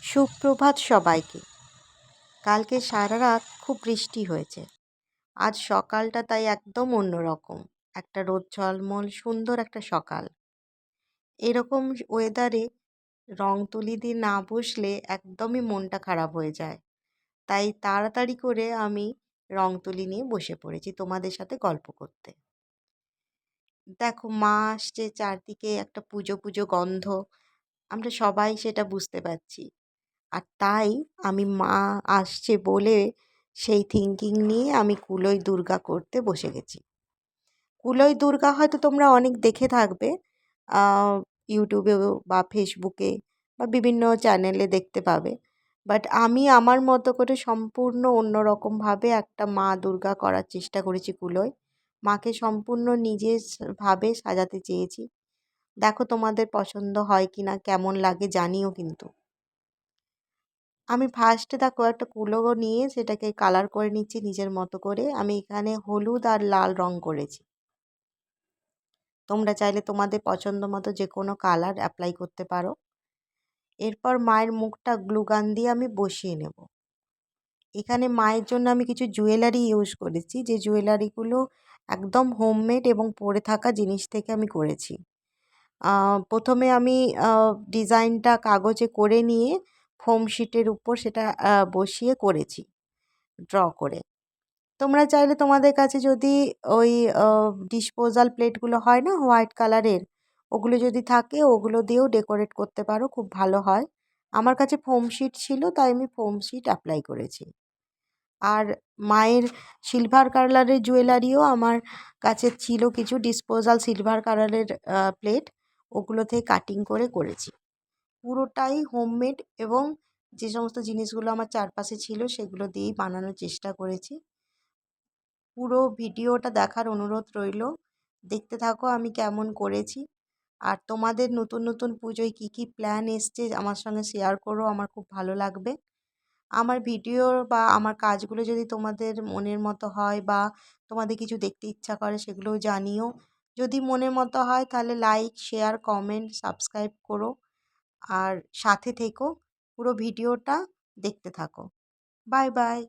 সুপ্রভাত সবাইকে। কালকে সারা রাত খুব বৃষ্টি হয়েছে। আজ সকালটা তাই একদম অন্যরকম। একটা রোদ ঝলমল সুন্দর একটা সকাল। এরকম ওয়েদারে রং তুলি দিয়ে না বসলে একদমই মনটা খারাপ হয়ে যায়। তাই তাড়াতাড়ি করে আমি রং তুলি নিয়ে বসে পড়েছি তোমাদের সাথে গল্প করতে। দেখো, মা আসছে, চারদিকে একটা পুজো পুজো গন্ধ। আমরা সবাই সেটা বুঝতে পারছি। আর তাই আমি মা আসছে বলে সেই থিঙ্কিং নিয়ে আমি কুলোই দুর্গা করতে বসে গেছি। কুলোই দুর্গা হয়তো তোমরা অনেক দেখে থাকবে, ইউটিউবে বা ফেসবুকে বা বিভিন্ন চ্যানেলে দেখতে পাবে। বাট আমি আমার মতো করে সম্পূর্ণ অন্যরকমভাবে একটা মা দুর্গা করার চেষ্টা করেছি কুলোয়। মাকে সম্পূর্ণ নিজের ভাবে সাজাতে চেয়েছি। দেখো তোমাদের পছন্দ হয় কি না, কেমন লাগে জানিও কিন্তু। আমি ফার্স্টে দেখো একটা কুলো নিয়ে সেটাকে কালার করে নিচ্ছি নিজের মতো করে। আমি এখানে হলুদ আর লাল রং করেছি। তোমরা চাইলে তোমাদের পছন্দ মতো যে কোনো কালার অ্যাপ্লাই করতে পারো। এরপর মায়ের মুখটা গ্লুগান দিয়ে আমি বসিয়ে নেব। এখানে মায়ের জন্য আমি কিছু জুয়েলারি ইউজ করেছি, যে জুয়েলারিগুলো একদম হোমমেড এবং পরে থাকা জিনিস থেকে আমি করেছি। প্রথমে আমি ডিজাইনটা কাগজে করে নিয়ে ফোম শিটের উপর সেটা বসিয়ে করেছি ড্র করে। তোমরা চাইলে তোমাদের কাছে যদি ওই ডিসপোজাল প্লেটগুলো হয় না হোয়াইট কালারের, ওগুলো যদি থাকে ওগুলো দিয়েও ডেকোরেট করতে পারো, খুব ভালো হয়। আমার কাছে ফোম শিট ছিল তাই আমি ফোম শিট অ্যাপ্লাই করেছি। আর মায়ের সিলভার কালারের জুয়েলারিও আমার কাছে ছিল কিছু ডিসপোজাল সিলভার কালারের প্লেট, ওগুলো থেকে কাটিং করে করেছি। পুরোটাই হোমমেড এবং যে সমস্ত জিনিসগুলো আমার চারপাশে ছিল সেগুলো দিয়েই বানানোর চেষ্টা করেছি। পুরো ভিডিওটা দেখার অনুরোধ রইল, দেখতে থাকো আমি কেমন করেছি। আর তোমাদের নতুন নতুন পুজোয় কী কী প্ল্যান এসছে আমার সঙ্গে শেয়ার করো, আমার খুব ভালো লাগবে। আমার ভিডিও বা আমার কাজগুলো যদি তোমাদের মনের মতো হয় বা তোমাদের কিছু দেখতে ইচ্ছা করে সেগুলোও জানিও। যদি মনের মতো হয় তাহলে লাইক, শেয়ার, কমেন্ট, সাবস্ক্রাইব করো আর সাথে থেকো, পুরো ভিডিওটা দেখতে থাকো। Bye bye.